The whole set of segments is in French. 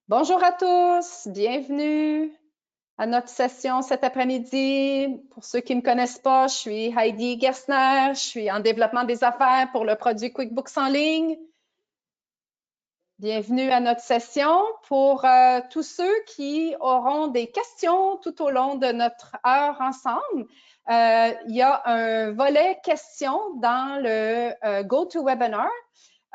Bonjour à tous, bienvenue à notre session cet après-midi. Pour ceux qui ne me connaissent pas, je suis Heidi Gerstner, je suis en développement des affaires pour le produit QuickBooks en ligne. Bienvenue à notre session. Pour tous ceux qui auront des questions tout au long de notre heure ensemble, il y a un volet questions dans le GoToWebinar.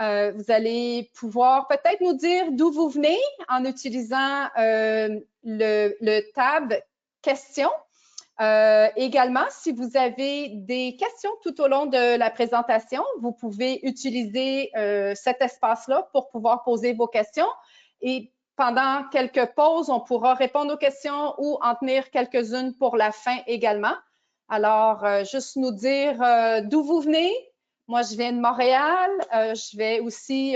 Vous allez pouvoir peut-être nous dire d'où vous venez en utilisant le tab questions. Également, si vous avez des questions tout au long de la présentation, vous pouvez utiliser cet espace-là pour pouvoir poser vos questions. Et pendant quelques pauses, on pourra répondre aux questions ou en tenir quelques-unes pour la fin également. Alors, juste nous dire d'où vous venez. Moi, je viens de Montréal. Je vais aussi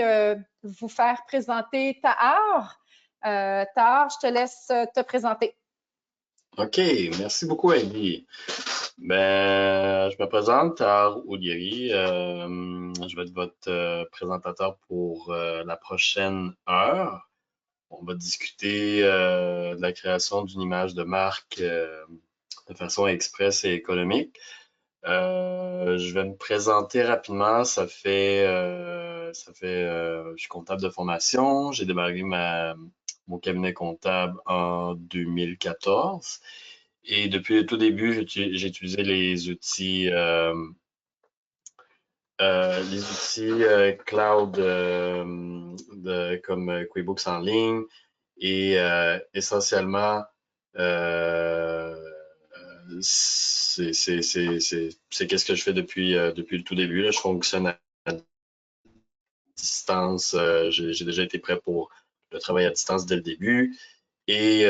vous faire présenter Tahar. Tahar, je te laisse te présenter. OK, merci beaucoup, Heidi. Je me présente, Tahar Oulieri. Je vais être votre présentateur pour la prochaine heure. On va discuter de la création d'une image de marque de façon express et économique. Je vais me présenter rapidement. Je suis comptable de formation. J'ai démarré mon cabinet comptable en 2014. Et depuis le tout début, j'ai utilisé les outils cloud comme QuickBooks en ligne et essentiellement, euh, c'est qu'est-ce que je fais depuis le tout début. Là. Je fonctionne à distance. J'ai déjà été prêt pour le travail à distance dès le début et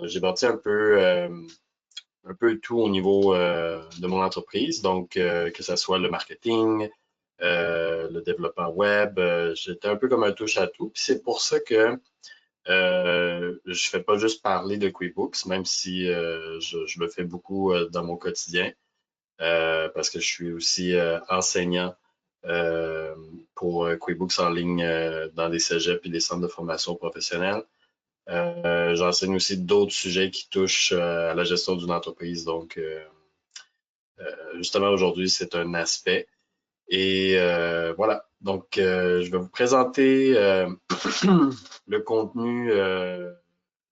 j'ai bâti un peu tout au niveau de mon entreprise. Donc, que ce soit le marketing, le développement web, j'étais un peu comme un touche-à-tout. Puis c'est pour ça que je fais pas juste parler de QuickBooks, même si je le fais beaucoup dans mon quotidien, parce que je suis aussi enseignant euh, pour QuickBooks en ligne dans des cégeps et des centres de formation professionnelle. J'enseigne aussi d'autres sujets qui touchent à la gestion d'une entreprise. Donc, justement, aujourd'hui, c'est un aspect. Et voilà. Donc, je vais vous présenter le contenu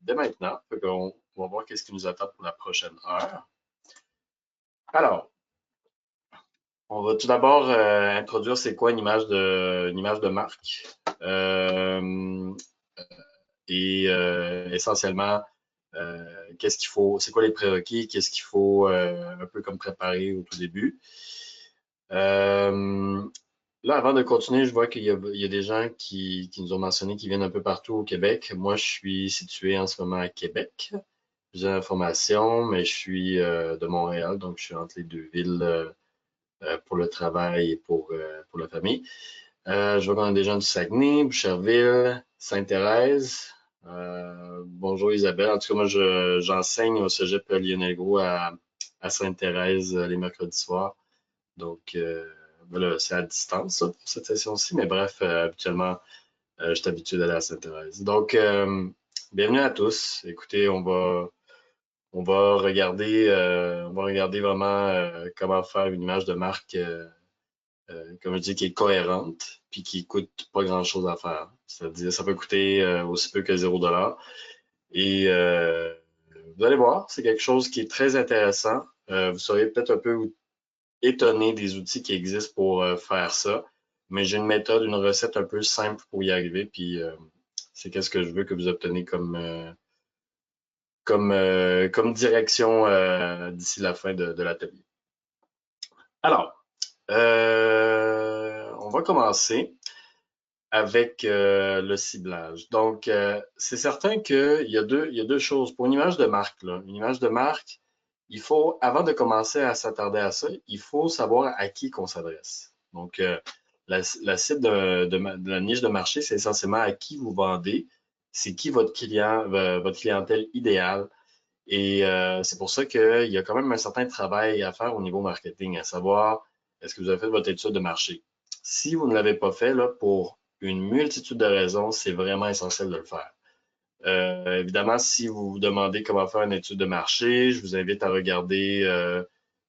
dès maintenant. On va voir qu'est-ce qui nous attend pour la prochaine heure. Alors, on va tout d'abord introduire c'est quoi une image de marque. Essentiellement, qu'est-ce qu'il faut, c'est quoi les prérequis, qu'est-ce qu'il faut un peu comme préparer au tout début. Euh, Là, avant de continuer, je vois qu'il y a des gens qui nous ont mentionné qu'ils viennent un peu partout au Québec. Moi, je suis situé en ce moment à Québec. J'ai une formation, mais je suis de Montréal, donc je suis entre les deux villes pour le travail et pour la famille. Je vois qu'on a des gens du Saguenay, Boucherville, Sainte-Thérèse. Bonjour Isabelle. En tout cas, moi, j'enseigne au Cégep Lionel Gros à Sainte-Thérèse les mercredis soirs. Donc, voilà, c'est à distance ça, pour cette session-ci, mais bref, habituellement, je suis habitué d'aller à Sainte-Thérèse. Donc, bienvenue à tous. Écoutez, on va regarder vraiment comment faire une image de marque, comme je dis, qui est cohérente, puis qui coûte pas grand-chose à faire. C'est-à-dire, ça peut coûter aussi peu que 0 $. Et vous allez voir, c'est quelque chose qui est très intéressant. Vous seriez peut-être un peu étonné des outils qui existent pour faire ça, mais j'ai une méthode, une recette un peu simple pour y arriver, puis c'est qu'est-ce que je veux que vous obtenez comme direction d'ici la fin de l'atelier. Alors, on va commencer avec le ciblage. Donc, c'est certain qu'il y a deux choses. Pour une image de marque, là, une image de marque, il faut, avant de commencer à s'attarder à ça, il faut savoir à qui qu'on s'adresse. Donc, la cible de la niche de marché, c'est essentiellement à qui vous vendez, c'est qui votre client, votre clientèle idéale. Et c'est pour ça qu'il y a quand même un certain travail à faire au niveau marketing, à savoir, est-ce que vous avez fait votre étude de marché? Si vous ne l'avez pas fait, là, pour une multitude de raisons, c'est vraiment essentiel de le faire. Évidemment, si vous vous demandez comment faire une étude de marché, je vous invite à regarder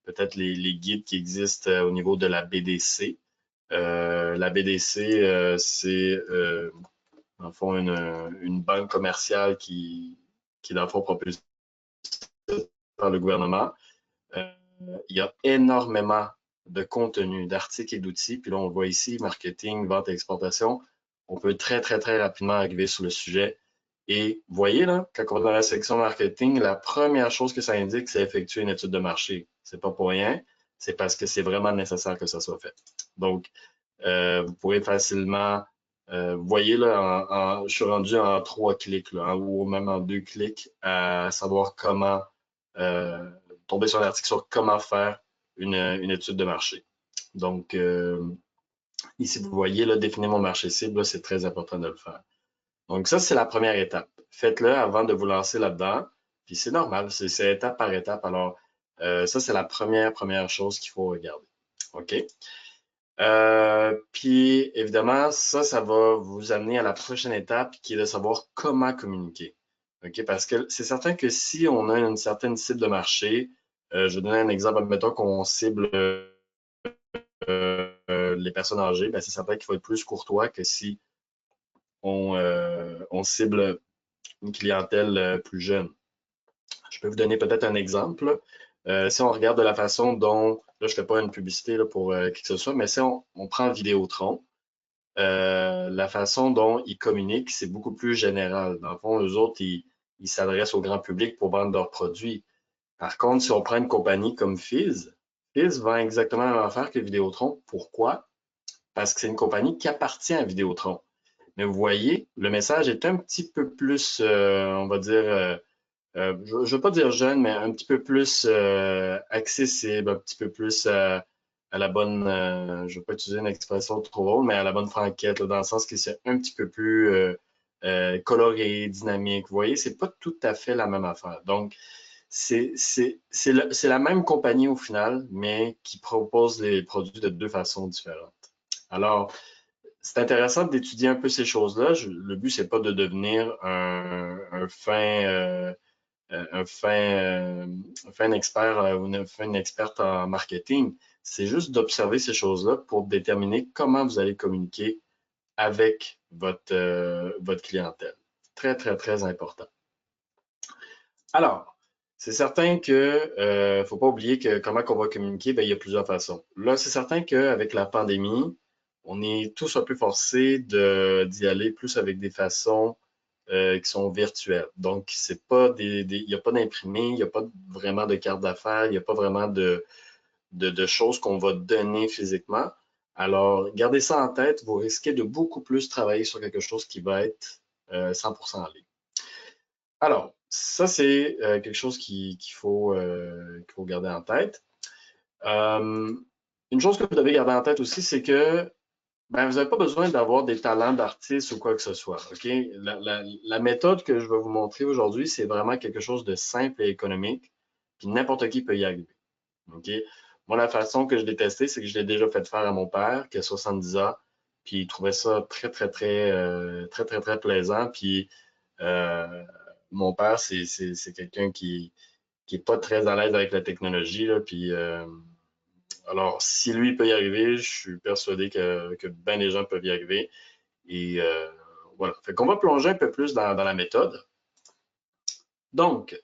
peut-être les guides qui existent au niveau de la BDC. La BDC, c'est dans le fond une banque commerciale qui est dans le fond propulsée par le gouvernement. Euh, il y a énormément de contenu, d'articles et d'outils. Puis là, on le voit ici, marketing, vente et exportation. On peut très, très, très rapidement arriver sur le sujet. Et vous voyez, là, quand on va dans la section marketing, la première chose que ça indique, c'est effectuer une étude de marché. C'est pas pour rien, c'est parce que c'est vraiment nécessaire que ça soit fait. Donc, vous pourrez facilement, vous voyez là, je suis rendu en 3 clics, là, ou même en 2 clics, à savoir comment tomber sur un article sur comment faire une étude de marché. Donc, ici, vous voyez, là, définir mon marché cible, c'est très important de le faire. Donc, ça, c'est la première étape. Faites-le avant de vous lancer là-dedans. Puis c'est normal, c'est étape par étape. Alors, ça, c'est la première chose qu'il faut regarder. OK? Puis, évidemment, ça va vous amener à la prochaine étape qui est de savoir comment communiquer. OK? Parce que c'est certain que si on a une certaine cible de marché, je vais donner un exemple, mettons qu'on cible les personnes âgées, ben c'est certain qu'il faut être plus courtois que si on cible une clientèle plus jeune. Je peux vous donner peut-être un exemple. Si on regarde de la façon dont, là, je ne fais pas une publicité là, pour qui que ce soit, mais si on prend Vidéotron, la façon dont ils communiquent, c'est beaucoup plus général. Dans le fond, eux autres, ils s'adressent au grand public pour vendre leurs produits. Par contre, si on prend une compagnie comme Fizz, Fizz vend exactement la même affaire que Vidéotron. Pourquoi? Parce que c'est une compagnie qui appartient à Vidéotron. Mais vous voyez, le message est un petit peu plus, on va dire, je ne veux pas dire jeune, mais un petit peu plus accessible, un petit peu plus à la bonne, je ne veux pas utiliser une expression trop drôle, mais à la bonne franquette, là, dans le sens que c'est un petit peu plus coloré, dynamique. Vous voyez, c'est pas tout à fait la même affaire. Donc, c'est la même compagnie au final, mais qui propose les produits de deux façons différentes. Alors, c'est intéressant d'étudier un peu ces choses-là. Le but, c'est pas de devenir un fin expert ou une fin experte en marketing. C'est juste d'observer ces choses-là pour déterminer comment vous allez communiquer avec votre clientèle. Très, très, très important. Alors, c'est certain que faut pas oublier que comment on va communiquer, ben, il y a plusieurs façons. Là, c'est certain qu'avec la pandémie, on est tous un peu forcés d'y aller plus avec des façons qui sont virtuelles. Donc, c'est pas il n'y a pas d'imprimé, il n'y a pas vraiment de carte d'affaires, il n'y a pas vraiment de choses qu'on va donner physiquement. Alors, gardez ça en tête, vous risquez de beaucoup plus travailler sur quelque chose qui va être 100% en ligne. Alors, ça, c'est quelque chose qu'il faut garder en tête. Une chose que vous devez garder en tête aussi, c'est que ben, vous n'avez pas besoin d'avoir des talents d'artiste ou quoi que ce soit. OK? La méthode que je vais vous montrer aujourd'hui, c'est vraiment quelque chose de simple et économique, puis n'importe qui peut y arriver. OK? Moi, la façon que je l'ai testé, c'est que je l'ai déjà fait faire à mon père, qui a 70 ans, puis il trouvait ça très, très, très, très, très, très plaisant. Puis euh, mon père, c'est quelqu'un qui est pas très à l'aise avec la technologie, là, puis alors, si lui peut y arriver, je suis persuadé que bien des gens peuvent y arriver. Et voilà. Fait qu'on va plonger un peu plus dans la méthode. Donc,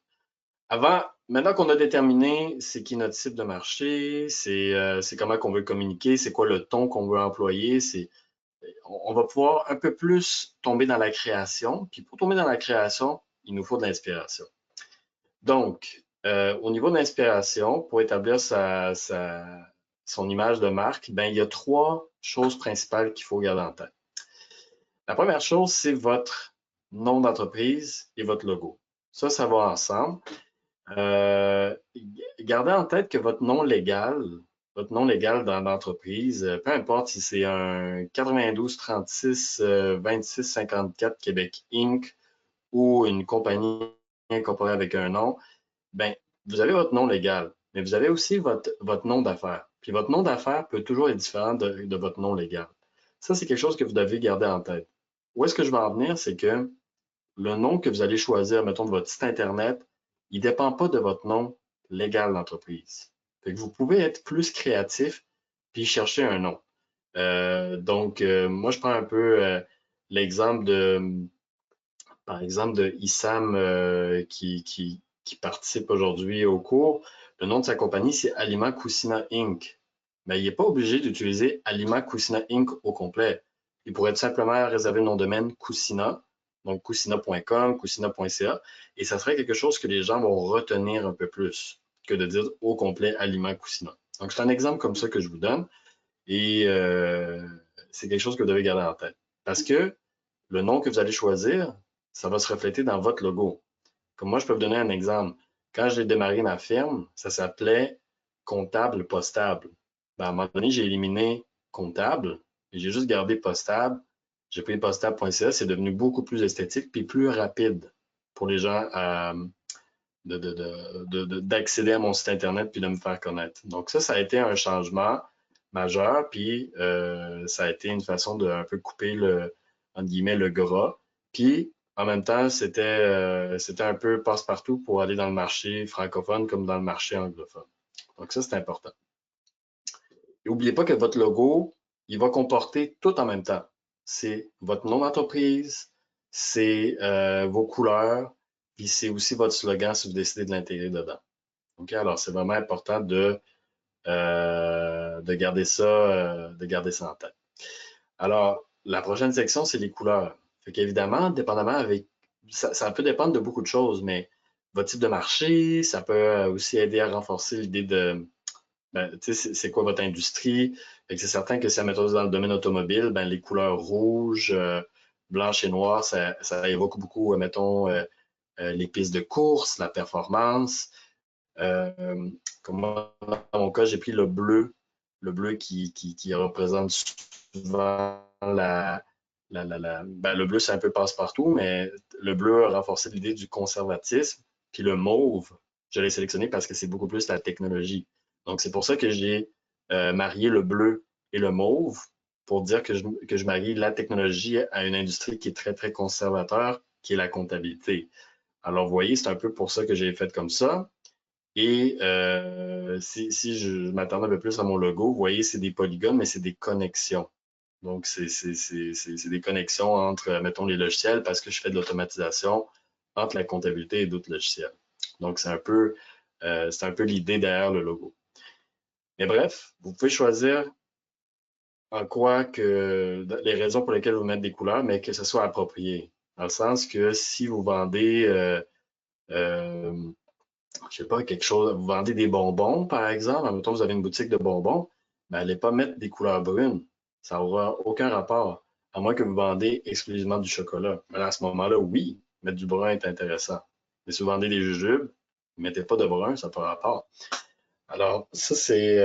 maintenant qu'on a déterminé c'est qui notre cible de marché, c'est comment qu'on veut communiquer, c'est quoi le ton qu'on veut employer, on va pouvoir un peu plus tomber dans la création. Puis pour tomber dans la création, il nous faut de l'inspiration. Donc, au niveau de l'inspiration, pour établir son image de marque, ben, il y a 3 choses principales qu'il faut garder en tête. La première chose, c'est votre nom d'entreprise et votre logo. Ça va ensemble. Euh, Gardez en tête que votre nom légal dans l'entreprise, peu importe si c'est un 92 36 26 54 Québec Inc. ou une compagnie incorporée avec un nom, ben, vous avez votre nom légal, mais vous avez aussi votre nom d'affaires. Puis votre nom d'affaires peut toujours être différent de votre nom légal. Ça, c'est quelque chose que vous devez garder en tête. Où est-ce que je veux en venir? C'est que le nom que vous allez choisir, mettons, de votre site Internet, il ne dépend pas de votre nom légal d'entreprise. Fait que vous pouvez être plus créatif puis chercher un nom. Moi, je prends un peu l'exemple par exemple, de Issam qui participe aujourd'hui au cours. Le nom de sa compagnie, c'est Aliment Coussina Inc. Mais il n'est pas obligé d'utiliser Aliment Coussina Inc. au complet. Il pourrait tout simplement réserver le nom de domaine Coussina, donc coussina.com, coussina.ca, et ça serait quelque chose que les gens vont retenir un peu plus que de dire au complet Aliment Coussina. Donc, c'est un exemple comme ça que je vous donne, et c'est quelque chose que vous devez garder en tête. Parce que le nom que vous allez choisir, ça va se refléter dans votre logo. Comme moi, je peux vous donner un exemple. Quand j'ai démarré ma firme, ça s'appelait comptable postable. Ben, à un moment donné, j'ai éliminé comptable et j'ai juste gardé postable. J'ai pris postable.ca, c'est devenu beaucoup plus esthétique puis plus rapide pour les gens d'accéder à mon site Internet puis de me faire connaître. Donc ça a été un changement majeur, puis ça a été une façon de un peu couper entre guillemets, le gras. Puis en même temps, c'était un peu passe-partout pour aller dans le marché francophone comme dans le marché anglophone. Donc ça, c'est important. Et n'oubliez pas que votre logo, il va comporter tout en même temps. C'est votre nom d'entreprise, c'est vos couleurs, puis c'est aussi votre slogan si vous décidez de l'intégrer dedans. OK? Alors, c'est vraiment important de garder ça en tête. Alors, la prochaine section, c'est les couleurs. Fait qu'évidemment, dépendamment ça peut dépendre de beaucoup de choses, mais votre type de marché, ça peut aussi aider à renforcer l'idée de, ben, tu sais, c'est quoi votre industrie. Fait que c'est certain que si, mettons, dans le domaine automobile, ben, les couleurs rouges, blanches et noires, ça évoque beaucoup, mettons, les pistes de course, la performance. Comme moi, dans mon cas, j'ai pris le bleu qui représente souvent le bleu, c'est un peu passe-partout, mais le bleu a renforcé l'idée du conservatisme. Puis le mauve, je l'ai sélectionné parce que c'est beaucoup plus la technologie. Donc, c'est pour ça que j'ai marié le bleu et le mauve pour dire que je marie la technologie à une industrie qui est très, très conservateur, qui est la comptabilité. Alors, vous voyez, c'est un peu pour ça que j'ai fait comme ça. Et si je m'attendais un peu plus à mon logo, vous voyez, c'est des polygones, mais c'est des connexions. Donc, c'est des connexions entre, mettons, les logiciels parce que je fais de l'automatisation entre la comptabilité et d'autres logiciels. Donc, c'est un peu l'idée derrière le logo. Mais bref, vous pouvez choisir en quoi que les raisons pour lesquelles vous mettez des couleurs, mais que ce soit approprié. Dans le sens que si vous vendez je sais pas, quelque chose, vous vendez des bonbons, par exemple, admettons, vous avez une boutique de bonbons, ben, allez pas mettre des couleurs brunes. Ça n'aura aucun rapport, à moins que vous vendez exclusivement du chocolat. Mais à ce moment-là, oui, mettre du brun est intéressant. Mais si vous vendez des jujubes, mettez pas de brun, ça n'a pas rapport. Alors, ça, c'est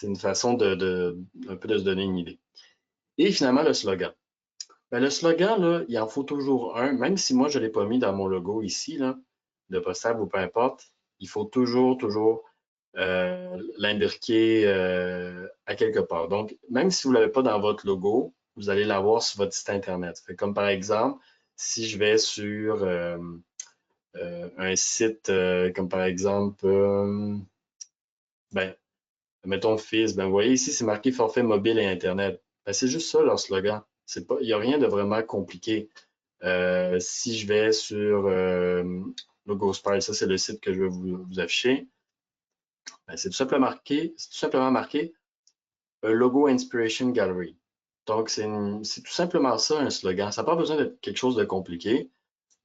une façon un peu de se donner une idée. Et finalement, le slogan. Ben, le slogan, là, il en faut toujours un, même si moi, je ne l'ai pas mis dans mon logo ici, là, de postable ou peu importe, il faut toujours l'imbriquer à quelque part. Donc, même si vous ne l'avez pas dans votre logo, vous allez l'avoir sur votre site Internet. Fait comme par exemple, si je vais sur un site comme par exemple, ben, mettons Fizz, ben, vous voyez ici, c'est marqué forfait mobile et Internet. Ben, c'est juste ça leur slogan. Il n'y a rien de vraiment compliqué. Si je vais sur LogoSpire, ça c'est le site que je vais vous afficher, ben, c'est tout simplement marqué Logo Inspiration Gallery. Donc, c'est tout simplement ça, un slogan. Ça n'a pas besoin d'être quelque chose de compliqué.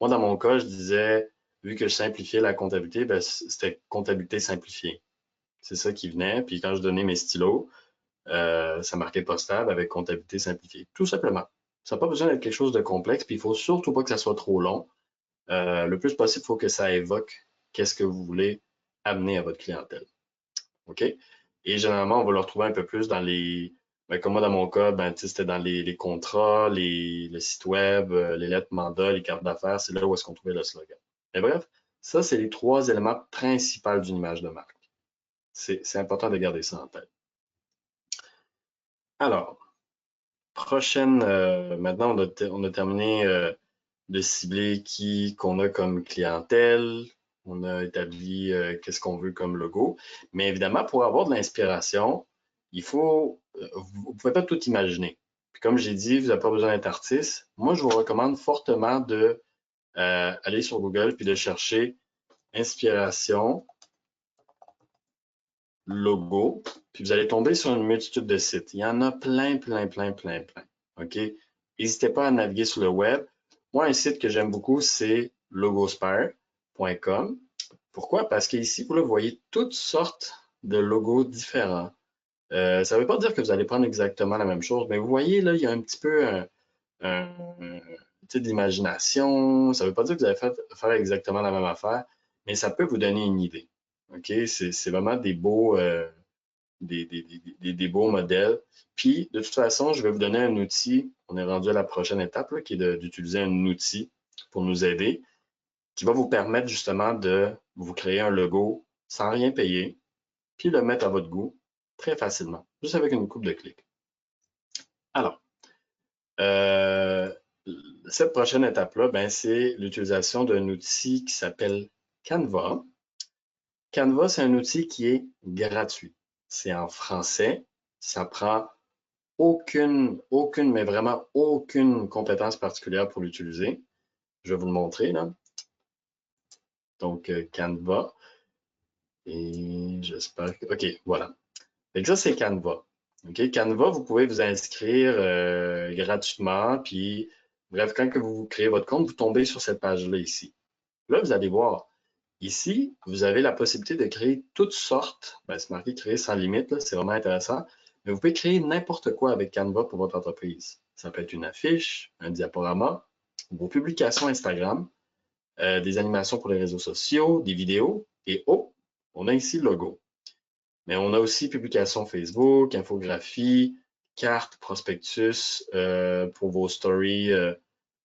Moi, dans mon cas, je disais, vu que je simplifiais la comptabilité, ben, c'était comptabilité simplifiée. C'est ça qui venait. Puis quand je donnais mes stylos, ça marquait postable avec comptabilité simplifiée. Tout simplement. Ça n'a pas besoin d'être quelque chose de complexe, puis il ne faut surtout pas que ça soit trop long. Le plus possible, il faut que ça évoque qu'est-ce que vous voulez amener à votre clientèle. OK? Et généralement, on va le retrouver un peu plus dans comme moi dans mon cas, ben, c'était dans les contrats, le site web, les lettres mandats, les cartes d'affaires, c'est là où est-ce qu'on trouvait le slogan. Mais bref, ça, c'est les 3 éléments principaux d'une image de marque. C'est important de garder ça en tête. Alors, maintenant, on a terminé de cibler qu'on a comme clientèle. On a établi qu'est-ce qu'on veut comme logo. Mais évidemment, pour avoir de l'inspiration, il faut, vous ne pouvez pas tout imaginer. Puis comme j'ai dit, vous n'avez pas besoin d'être artiste. Moi, je vous recommande fortement de aller sur Google puis de chercher inspiration, logo, puis vous allez tomber sur une multitude de sites. Il y en a plein. OK? N'hésitez pas à naviguer sur le web. Moi, un site que j'aime beaucoup, c'est logosphere.com. Pourquoi? Parce qu'ici, vous voyez toutes sortes de logos différents. Ça ne veut pas dire que vous allez prendre exactement la même chose, mais vous voyez, là, il y a un petit peu d'imagination. Ça ne veut pas dire que vous allez faire exactement la même affaire, mais ça peut vous donner une idée. OK? C'est vraiment des beaux, des beaux modèles. Puis, de toute façon, je vais vous donner un outil. On est rendu à la prochaine étape, là, qui est d'utiliser un outil pour nous aider, qui va vous permettre justement de vous créer un logo sans rien payer, puis le mettre à votre goût très facilement, juste avec une coupe de clics. Alors, cette prochaine étape-là, ben, c'est l'utilisation d'un outil qui s'appelle Canva. Canva, c'est un outil qui est gratuit. C'est en français. Ça prend aucune, mais vraiment aucune compétence particulière pour l'utiliser. Je vais vous le montrer là. Donc, Canva. Et j'espère que... OK, voilà. Donc ça, c'est Canva. OK, Canva, vous pouvez vous inscrire gratuitement. Puis, bref, quand que vous créez votre compte, vous tombez sur cette page-là ici. Là, vous allez voir. Ici, vous avez la possibilité de créer toutes sortes. Ben, c'est marqué créer sans limite, c'est vraiment intéressant. Mais vous pouvez créer n'importe quoi avec Canva pour votre entreprise. Ça peut être une affiche, un diaporama, vos publications Instagram, des animations pour les réseaux sociaux, des vidéos. Et oh, on a ici le logo. Mais on a aussi publications Facebook, infographie, cartes, prospectus pour vos stories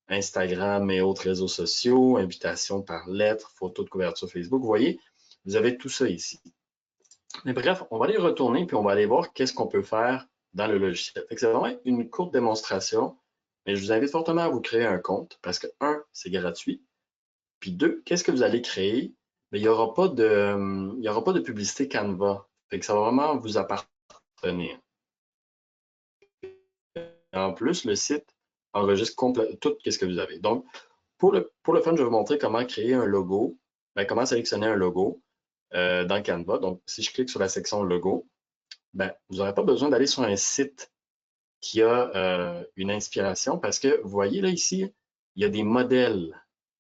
Instagram et autres réseaux sociaux, invitations par lettre, photos de couverture Facebook. Vous voyez, vous avez tout ça ici. Mais bref, on va aller retourner puis on va aller voir qu'est-ce qu'on peut faire dans le logiciel. C'est vraiment une courte démonstration, mais je vous invite fortement à vous créer un compte parce que, un, c'est gratuit. Puis deux, qu'est-ce que vous allez créer? Mais il n'y aura pas de publicité Canva. Fait que ça va vraiment vous appartenir. En plus, le site enregistre tout ce que vous avez. Donc, pour le fun, je vais vous montrer comment créer un logo, comment sélectionner un logo dans Canva. Donc, si je clique sur la section logo, vous n'aurez pas besoin d'aller sur un site qui a une inspiration parce que vous voyez là ici, il y a des modèles.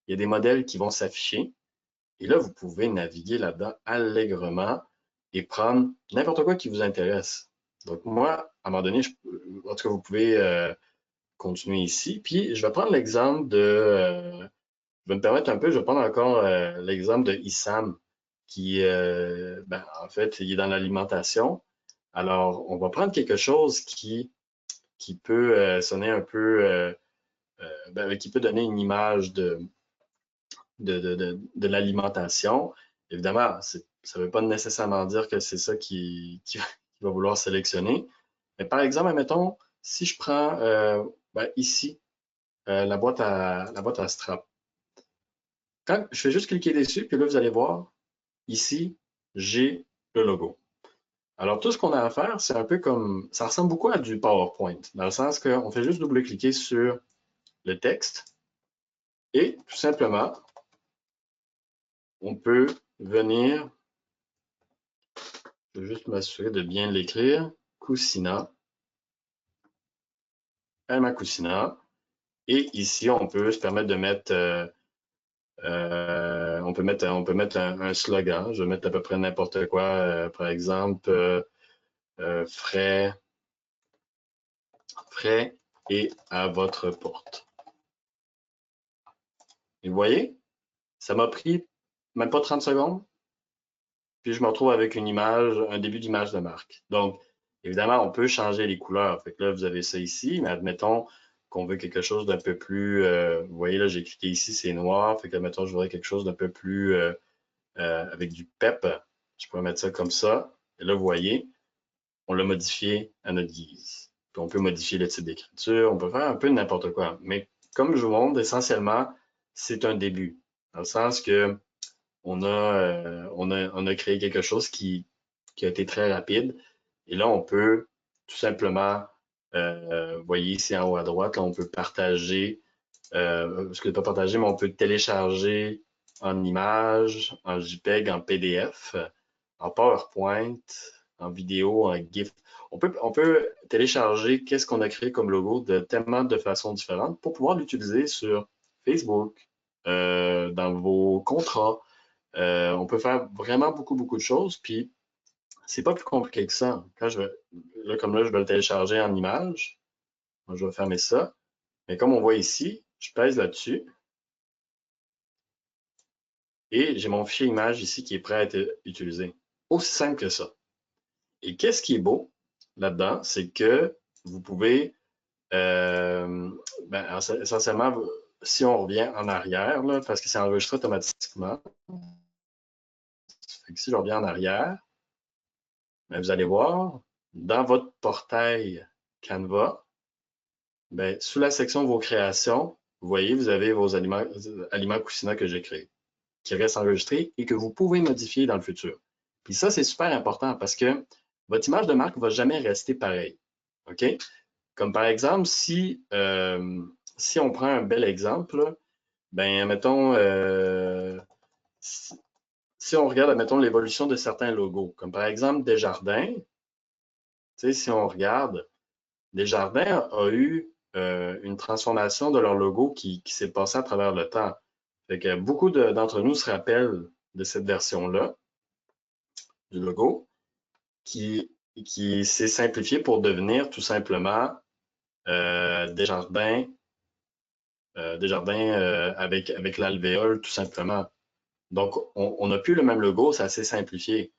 Il y a des modèles qui vont s'afficher. Et là, vous pouvez naviguer là-dedans allègrement et prendre n'importe quoi qui vous intéresse. Donc, moi, à un moment donné, en tout cas, vous pouvez continuer ici. Puis, je vais prendre l'exemple je vais me permettre un peu, je vais prendre encore l'exemple de Issam, qui, en fait, il est dans l'alimentation. Alors, on va prendre quelque chose qui peut sonner un peu, qui peut donner une image de l'alimentation. Évidemment, ça ne veut pas nécessairement dire que c'est ça qui va vouloir sélectionner. Mais par exemple, admettons, si je prends ici la boîte à strap. Quand je fais juste cliquer dessus, puis là, vous allez voir, ici, j'ai le logo. Alors, tout ce qu'on a à faire, c'est un peu comme, ça ressemble beaucoup à du PowerPoint, dans le sens qu'on fait juste double-cliquer sur le texte et tout simplement, on peut venir, je vais juste m'assurer de bien l'écrire, Cucina, Alma Cucina, et ici, on peut se permettre de mettre, on peut mettre un slogan, je vais mettre à peu près n'importe quoi, par exemple, frais et à votre porte. Et vous voyez, ça m'a pris même pas 30 secondes, puis je me retrouve avec une image, un début d'image de marque. Donc, évidemment, on peut changer les couleurs. Fait que là, vous avez ça ici, mais admettons qu'on veut quelque chose d'un peu plus, vous voyez là, j'ai cliqué ici, c'est noir. Fait que admettons, je voudrais quelque chose d'un peu plus avec du pep. Je pourrais mettre ça comme ça. Et là, vous voyez, on l'a modifié à notre guise. Puis on peut modifier le type d'écriture, on peut faire un peu n'importe quoi. Mais comme je vous montre, essentiellement, c'est un début. Dans le sens que on a créé quelque chose qui a été très rapide. Et là, on peut tout simplement, vous voyez ici en haut à droite, là, on peut partager, ce que pas partager, mais on peut télécharger en image, en JPEG, en PDF, en PowerPoint, en vidéo, en GIF. On peut télécharger qu'est-ce qu'on a créé comme logo de tellement de façons différentes pour pouvoir l'utiliser sur Facebook, dans vos contrats. On peut faire vraiment beaucoup de choses, puis c'est pas plus compliqué que ça. Quand comme là, je vais le télécharger en image. Moi, je vais fermer ça. Mais comme on voit ici, je pèse là-dessus et j'ai mon fichier image ici qui est prêt à être utilisé. Aussi simple que ça. Et qu'est-ce qui est beau là-dedans, c'est que vous pouvez, essentiellement, si on revient en arrière, là, parce que c'est enregistré automatiquement, fait que si je reviens en arrière, ben, vous allez voir, dans votre portail Canva, ben, sous la section Vos créations, vous voyez, vous avez vos aliments Cucina que j'ai créés, qui restent enregistrés et que vous pouvez modifier dans le futur. Puis ça, c'est super important parce que votre image de marque ne va jamais rester pareille. OK? Comme par exemple, si on prend un bel exemple, là, ben, mettons, si on regarde, mettons, l'évolution de certains logos, comme par exemple Desjardins, si on regarde, Desjardins a eu une transformation de leur logo qui s'est passée à travers le temps. Fait que beaucoup d'entre nous se rappellent de cette version-là du logo qui, qui s'est simplifié pour devenir tout simplement Desjardins, avec l'alvéole, tout simplement. Donc, on n'a plus le même logo, ça s'est simplifié.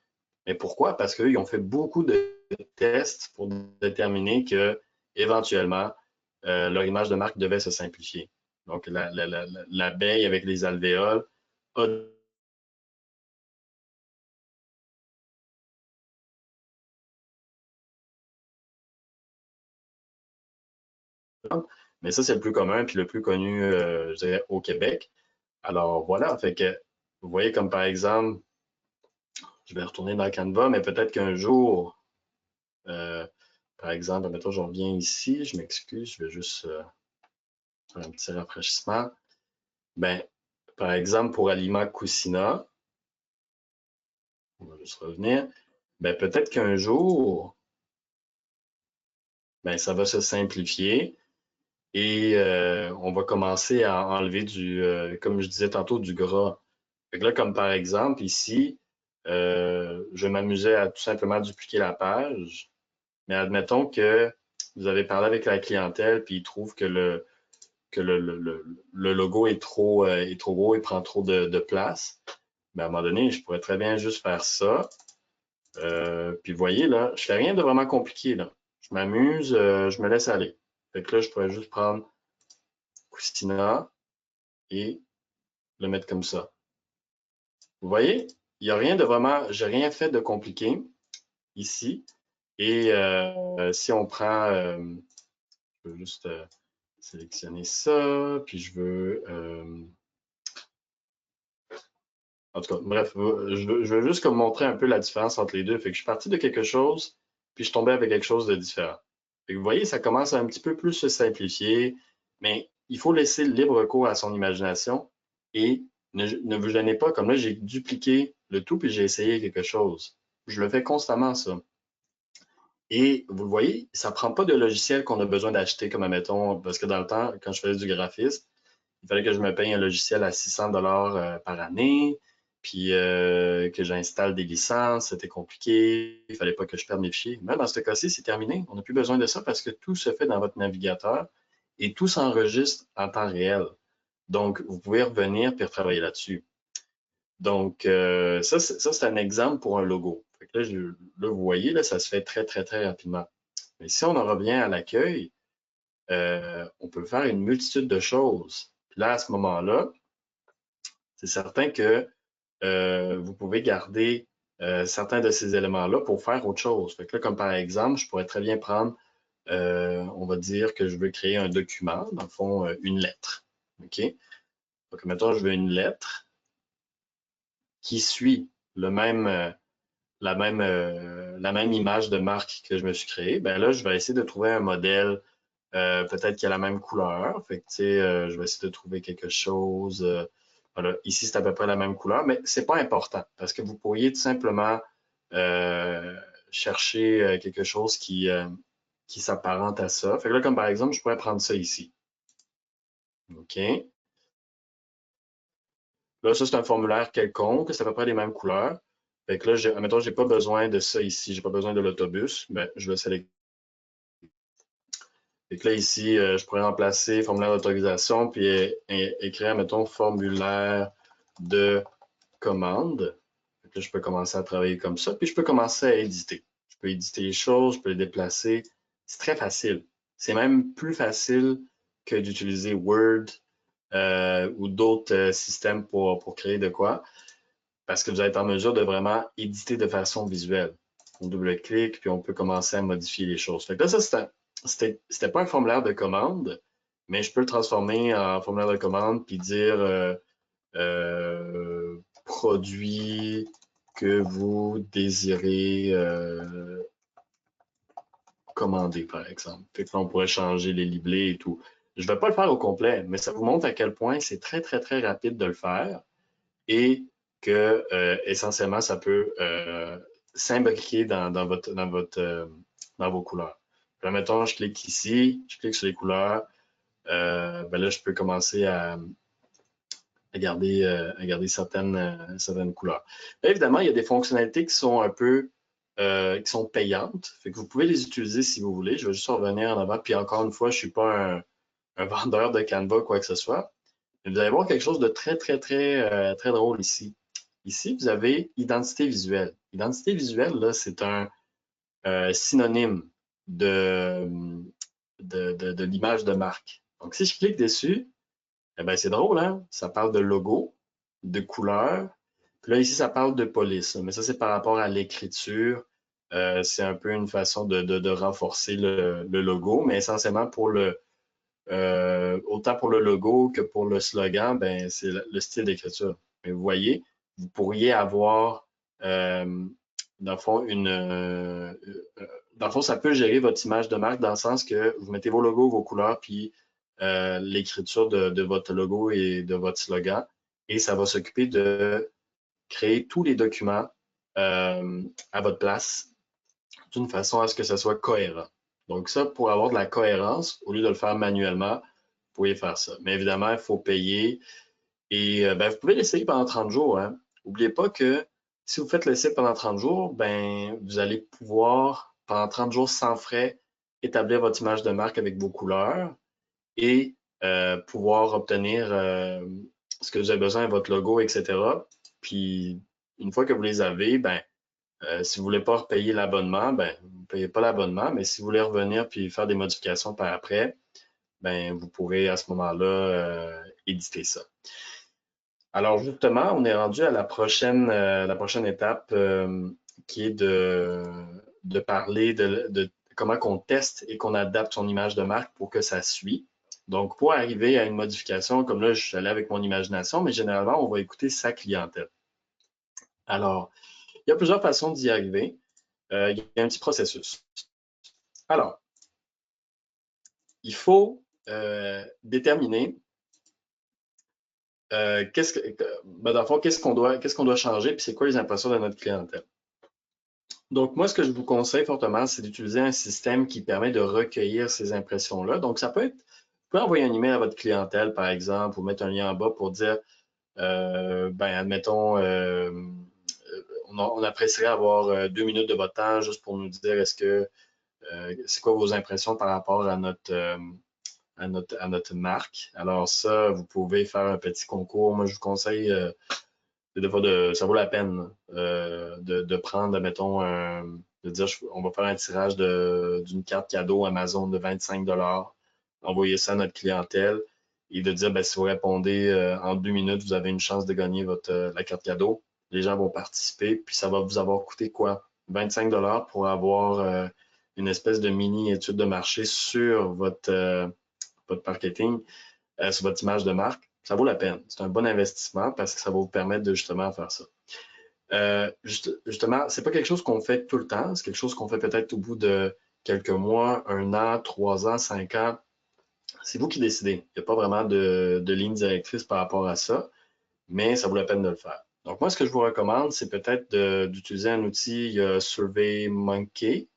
Mais pourquoi? Parce qu'ils ont fait beaucoup de tests pour déterminer que, éventuellement, leur image de marque devait se simplifier. Donc, l'abeille avec les alvéoles a mais ça, c'est le plus commun puis le plus connu, je dirais, au Québec. Alors voilà, fait que vous voyez comme par exemple, je vais retourner dans Canva, mais peut-être qu'un jour, euh, par exemple, mettons, je reviens ici, je m'excuse, je vais juste faire un petit rafraîchissement. Ben, par exemple, pour Aliment Cucina, on va juste revenir, ben, peut-être qu'un jour, ben, ça va se simplifier et on va commencer à enlever comme je disais tantôt, du gras. Fait que là, comme par exemple, ici, je m'amusais à tout simplement dupliquer la page, mais admettons que vous avez parlé avec la clientèle, puis ils trouvent que le logo est trop gros et prend trop de place. Mais à un moment donné, je pourrais très bien juste faire ça. Puis vous voyez, là, je fais rien de vraiment compliqué, là. Je m'amuse, je me laisse aller. Fait que là, je pourrais juste prendre Cucina et le mettre comme ça. Vous voyez, il n'y a rien de vraiment, j'ai rien fait de compliqué ici. Et si on prend, je veux juste sélectionner ça, puis je veux, en tout cas, bref, je veux juste comme montrer un peu la différence entre les deux. Fait que je suis parti de quelque chose, puis je tombais avec quelque chose de différent. Fait que vous voyez, ça commence à un petit peu plus se simplifier, mais il faut laisser le libre cours à son imagination et ne vous gênez pas. Comme là, j'ai dupliqué le tout, puis j'ai essayé quelque chose. Je le fais constamment, ça. Et vous le voyez, ça ne prend pas de logiciel qu'on a besoin d'acheter, comme admettons, parce que dans le temps, quand je faisais du graphisme, il fallait que je me paye un logiciel à 600 par année, puis que j'installe des licences, c'était compliqué, il fallait pas que je perde mes fichiers. Mais dans ce cas-ci, c'est terminé. On n'a plus besoin de ça parce que tout se fait dans votre navigateur et tout s'enregistre en temps réel. Donc, vous pouvez revenir et retravailler là-dessus. Donc, ça, c'est un exemple pour un logo. Fait que là, vous voyez, là, ça se fait très rapidement. Mais si on en revient à l'accueil, on peut faire une multitude de choses. Puis là, à ce moment-là, c'est certain que vous pouvez garder certains de ces éléments-là pour faire autre chose. Fait que là, comme par exemple, je pourrais très bien prendre on va dire que je veux créer un document, dans le fond, une lettre. OK? Donc, mettons, je veux une lettre qui suit le même, la même image de marque que je me suis créée. Ben là, je vais essayer de trouver un modèle peut-être qui a la même couleur. Fait que, tu sais, je vais essayer de trouver quelque chose. Voilà, ici, c'est à peu près la même couleur, mais c'est pas important parce que vous pourriez tout simplement euh, chercher quelque chose qui s'apparente à ça. Fait que là, comme par exemple, je pourrais prendre ça ici. OK. Là, ça, c'est un formulaire quelconque, c'est à peu près les mêmes couleurs. Fait que là, admettons, j'ai pas besoin de ça ici, j'ai pas besoin de l'autobus, ben, je le sélectionne. Fait que là, ici, je pourrais remplacer formulaire d'autorisation, puis écrire, mettons, formulaire de commande. Fait que là, je peux commencer à travailler comme ça, puis je peux commencer à éditer. Je peux éditer les choses, je peux les déplacer. C'est très facile. C'est même plus facile que d'utiliser Word ou d'autres systèmes pour créer de quoi, parce que vous allez être en mesure de vraiment éditer de façon visuelle. On double-clique, puis on peut commencer à modifier les choses. Fait que là, ça, c'était pas un formulaire de commande, mais je peux le transformer en formulaire de commande, puis dire produit que vous désirez commander, par exemple. Fait que là, on pourrait changer les liblés et tout. Je ne vais pas le faire au complet, mais ça vous montre à quel point c'est très, très, très rapide de le faire et que essentiellement, ça peut s'imbriquer dans vos couleurs. Puis là, mettons, je clique ici, je clique sur les couleurs. Ben là, je peux commencer à garder certaines couleurs. Là, évidemment, il y a des fonctionnalités qui sont un peu qui sont payantes. Fait que vous pouvez les utiliser si vous voulez. Je vais juste revenir en avant. Puis encore une fois, je ne suis pas un vendeur de Canva, quoi que ce soit. Mais vous allez voir quelque chose de très, très, très, très drôle ici. Ici, vous avez identité visuelle. Identité visuelle, là, c'est un synonyme de, de l'image de marque. Donc, si je clique dessus, eh ben, c'est drôle, hein? Ça parle de logo, de couleur. Puis là, ici, ça parle de police. Mais ça, c'est par rapport à l'écriture. C'est un peu une façon de renforcer le logo, mais essentiellement autant pour le logo que pour le slogan, ben, c'est le style d'écriture. Mais vous voyez, vous pourriez avoir, dans le fond, dans le fond, ça peut gérer votre image de marque dans le sens que vous mettez vos logos, vos couleurs, puis l'écriture de votre logo et de votre slogan. Et ça va s'occuper de créer tous les documents à votre place d'une façon à ce que ça soit cohérent. Donc ça, pour avoir de la cohérence, au lieu de le faire manuellement, vous pouvez faire ça. Mais évidemment, il faut payer. Et ben, vous pouvez l'essayer pendant 30 jours. Hein. N'oubliez pas que si vous faites l'essai pendant 30 jours, ben, vous allez pouvoir, pendant 30 jours sans frais, établir votre image de marque avec vos couleurs et pouvoir obtenir ce que vous avez besoin, votre logo, etc. Puis, une fois que vous les avez, ben, si vous voulez pas repayer l'abonnement, ben, vous ne payez pas l'abonnement, mais si vous voulez revenir puis faire des modifications par après, ben, vous pourrez à ce moment-là éditer ça. Alors justement, on est rendu à la prochaine étape qui est de parler de comment qu'on teste et qu'on adapte son image de marque pour que ça suit. Donc, pour arriver à une modification, comme là, je suis allé avec mon imagination, mais généralement, on va écouter sa clientèle. Alors, il y a plusieurs façons d'y arriver. Il y a un petit processus. Alors, il faut déterminer dans le fond, qu'est-ce qu'on doit changer, puis c'est quoi les impressions de notre clientèle. Donc, moi, ce que je vous conseille fortement, c'est d'utiliser un système qui permet de recueillir ces impressions-là. Donc, ça peut être, vous pouvez envoyer un email à votre clientèle, par exemple, ou mettre un lien en bas pour dire, ben, admettons, on apprécierait avoir 2 minutes de votre temps juste pour nous dire c'est quoi vos impressions par rapport à notre marque. Alors ça, vous pouvez faire un petit concours. Moi, je vous conseille des fois ça vaut la peine de prendre, admettons, de dire on va faire un tirage d'une carte cadeau Amazon de 25 envoyer ça à notre clientèle et de dire ben, si vous répondez en 2 minutes, vous avez une chance de gagner la carte cadeau. Les gens vont participer, puis ça va vous avoir coûté quoi? 25 pour avoir une espèce de mini-étude de marché sur votre marketing, sur votre image de marque, ça vaut la peine. C'est un bon investissement parce que ça va vous permettre de justement faire ça. Justement, c'est pas quelque chose qu'on fait tout le temps, c'est quelque chose qu'on fait peut-être au bout de quelques mois, 1 an, 3 ans, 5 ans. C'est vous qui décidez. Il n'y a pas vraiment de ligne directrice par rapport à ça, mais ça vaut la peine de le faire. Donc, moi, ce que je vous recommande, c'est peut-être d'utiliser un outil SurveyMonkey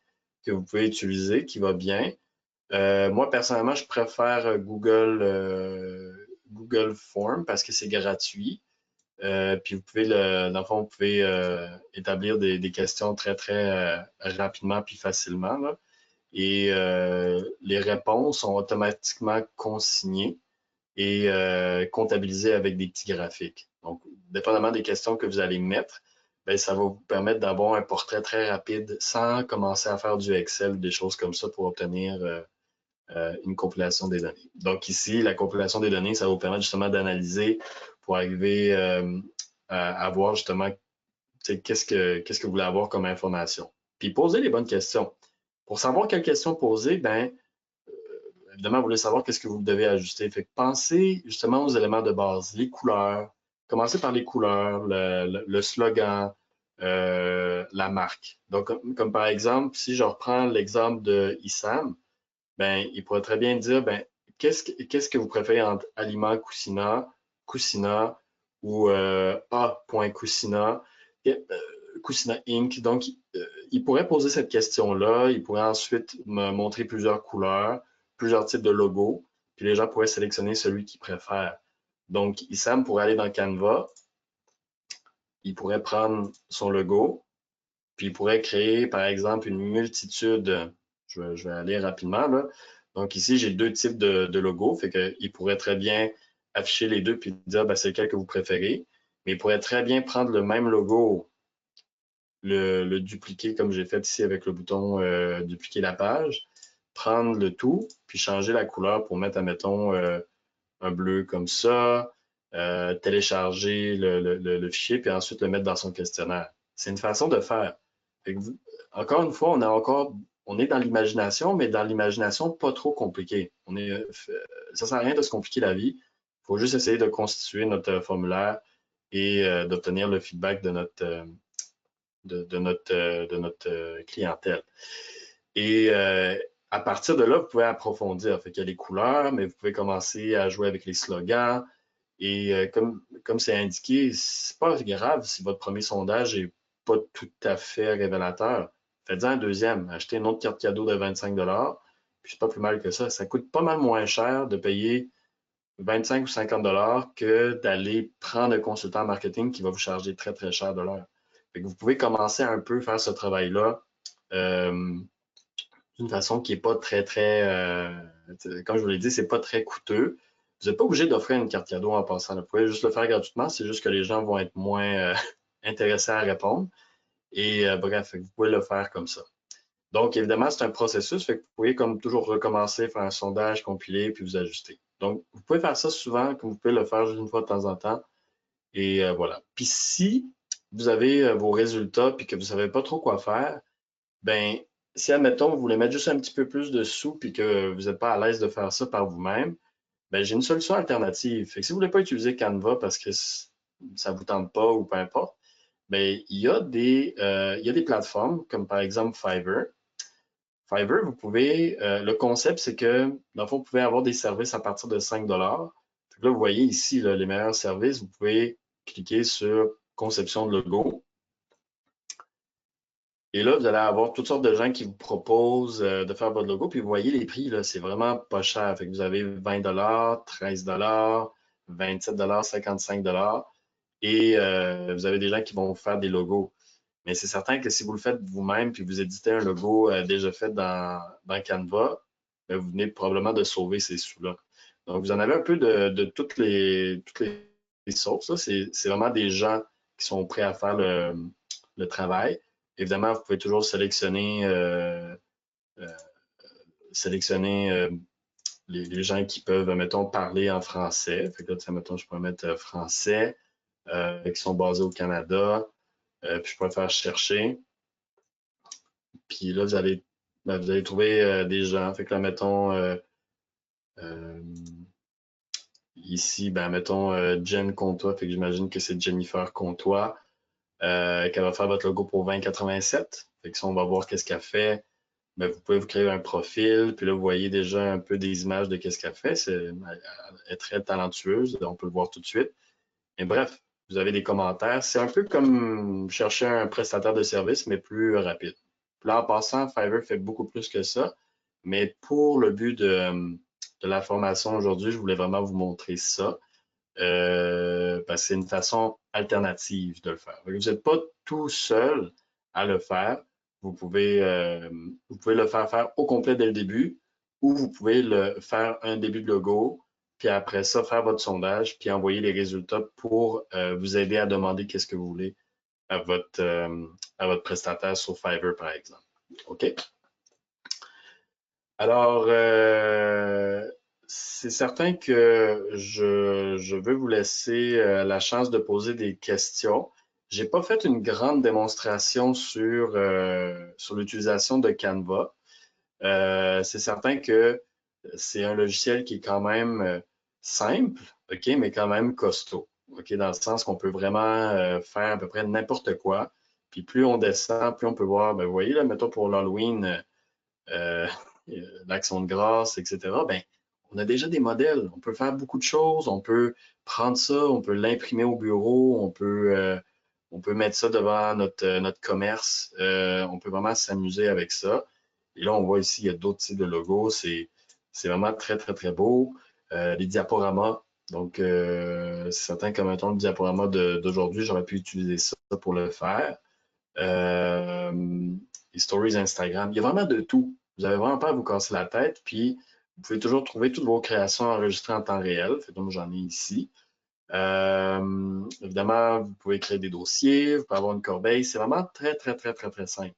que vous pouvez utiliser, qui va bien. Moi, personnellement, je préfère Google Form parce que c'est gratuit. Puis vous pouvez, dans le fond, vous pouvez établir des questions très, très rapidement puis facilement, là. Et les réponses sont automatiquement consignées et comptabilisées avec des petits graphiques. Donc, dépendamment des questions que vous allez mettre, bien, ça va vous permettre d'avoir un portrait très rapide sans commencer à faire du Excel, des choses comme ça pour obtenir une compilation des données. Donc ici, la compilation des données, ça va vous permettre justement d'analyser pour arriver à voir justement qu'est-ce que vous voulez avoir comme information. Puis poser les bonnes questions. Pour savoir quelles questions poser, ben évidemment, vous voulez savoir qu'est-ce que vous devez ajuster. Fait que pensez justement aux éléments de base, les couleurs. Commencez par les couleurs, le slogan, la marque. Donc, comme par exemple, si je reprends l'exemple de Issam, ben, il pourrait très bien dire, ben, qu'est-ce que vous préférez entre aliment Coussina ou A.Coussina, Coussina Inc. Donc, il pourrait poser cette question-là. Il pourrait ensuite me montrer plusieurs couleurs, plusieurs types de logos, puis les gens pourraient sélectionner celui qu'ils préfèrent. Donc, Issam pourrait aller dans Canva, il pourrait prendre son logo, puis il pourrait créer, par exemple, une multitude. Je vais aller rapidement, là. Donc ici, j'ai 2 types de logos, fait qu'il pourrait très bien afficher les deux puis dire ben, c'est lequel que vous préférez. Mais il pourrait très bien prendre le même logo, le dupliquer comme j'ai fait ici avec le bouton dupliquer la page, prendre le tout, puis changer la couleur pour mettre, admettons, un bleu comme ça, télécharger le fichier, puis ensuite le mettre dans son questionnaire. C'est une façon de faire. Encore une fois, on est dans l'imagination, mais dans l'imagination pas trop compliquée. Ça sert à rien de se compliquer la vie. Il faut juste essayer de constituer notre formulaire et d'obtenir le feedback de notre clientèle. Et à partir de là, vous pouvez approfondir. Fait qu'il y a les couleurs, mais vous pouvez commencer à jouer avec les slogans. Et comme c'est indiqué, c'est pas grave si votre premier sondage n'est pas tout à fait révélateur. Faites-en un deuxième. Achetez une autre carte cadeau de 25 puis c'est pas plus mal que ça. Ça coûte pas mal moins cher de payer 25 ou 50 que d'aller prendre un consultant en marketing qui va vous charger très, très cher de l'heure. Vous pouvez commencer à un peu faire ce travail-là d'une façon qui n'est pas très, très, comme je vous l'ai dit, c'est pas très coûteux. Vous n'êtes pas obligé d'offrir une carte cadeau en passant. Vous pouvez juste le faire gratuitement, c'est juste que les gens vont être moins intéressés à répondre. Et bref, vous pouvez le faire comme ça. Donc, évidemment, c'est un processus, fait que vous pouvez comme toujours recommencer, faire un sondage, compiler, puis vous ajuster. Donc, vous pouvez faire ça souvent, comme vous pouvez le faire juste une fois de temps en temps. Et voilà. Puis si vous avez vos résultats puis que vous ne savez pas trop quoi faire, ben si, admettons, vous voulez mettre juste un petit peu plus de sous puis que vous n'êtes pas à l'aise de faire ça par vous-même, ben j'ai une solution alternative. Fait que si vous ne voulez pas utiliser Canva parce que ça ne vous tente pas ou peu importe, ben il y a des plateformes comme par exemple Fiverr. Fiverr, le concept, c'est que, dans le fond, vous pouvez avoir des services à partir de 5 Là, vous voyez ici les meilleurs services. Vous pouvez cliquer sur conception de logo. Et là, vous allez avoir toutes sortes de gens qui vous proposent de faire votre logo. Puis vous voyez les prix, là, c'est vraiment pas cher. Fait que vous avez 20 13 27 55 et vous avez des gens qui vont vous faire des logos. Mais c'est certain que si vous le faites vous-même puis vous éditez un logo déjà fait dans Canva, ben, vous venez probablement de sauver ces sous-là. Donc, vous en avez un peu de toutes les sources. Là. C'est vraiment des gens qui sont prêts à faire le travail. Évidemment, vous pouvez toujours sélectionner les gens qui peuvent, mettons, parler en français. Fait que là, mettons, je pourrais mettre français, qui sont basés au Canada. Puis je pourrais faire chercher. Puis là, vous allez ben, vous allez trouver des gens. Fait que là, mettons, euh, ici, ben, mettons Jen Comtois, fait que j'imagine que c'est Jennifer Comtois, qu'elle va faire votre logo pour 2087. Fait que ça, on va voir qu'est-ce qu'elle fait. Ben, vous pouvez vous créer un profil, puis là, vous voyez déjà un peu des images de qu'est-ce qu'elle fait. Elle est très talentueuse, on peut le voir tout de suite. Mais bref, vous avez des commentaires. C'est un peu comme chercher un prestataire de service, mais plus rapide. Là, en passant, Fiverr fait beaucoup plus que ça. Mais pour le but de la formation aujourd'hui, je voulais vraiment vous montrer ça. Parce que c'est une façon alternative de le faire. Vous n'êtes pas tout seul à le faire. Vous pouvez le faire au complet dès le début, ou vous pouvez le faire un début de logo, puis après ça, faire votre sondage, puis envoyer les résultats pour vous aider à demander qu'est-ce que vous voulez à votre prestataire sur Fiverr, par exemple. OK? Alors, c'est certain que je veux vous laisser la chance de poser des questions. J'ai pas fait une grande démonstration sur l'utilisation de Canva. C'est certain que c'est un logiciel qui est quand même simple, OK, mais quand même costaud. OK, dans le sens qu'on peut vraiment faire à peu près n'importe quoi. Puis plus on descend, plus on peut voir, ben, vous voyez, là, mettons pour l'Halloween, euh, l'action de grâce, etc., ben, on a déjà des modèles. On peut faire beaucoup de choses. On peut prendre ça, on peut l'imprimer au bureau, on peut mettre ça devant notre commerce. On peut vraiment s'amuser avec ça. Et là, on voit ici, il y a d'autres types de logos. C'est vraiment très, très, très beau. Les diaporamas. Donc, c'est certain que, mettons, le diaporama d'aujourd'hui, j'aurais pu utiliser ça pour le faire. Euh, les stories Instagram. Il y a vraiment de tout. Vous n'avez vraiment pas à vous casser la tête. Puis, vous pouvez toujours trouver toutes vos créations enregistrées en temps réel. Fait donc, j'en ai ici. Évidemment, vous pouvez créer des dossiers, vous pouvez avoir une corbeille. C'est vraiment très, très, très, très, très simple.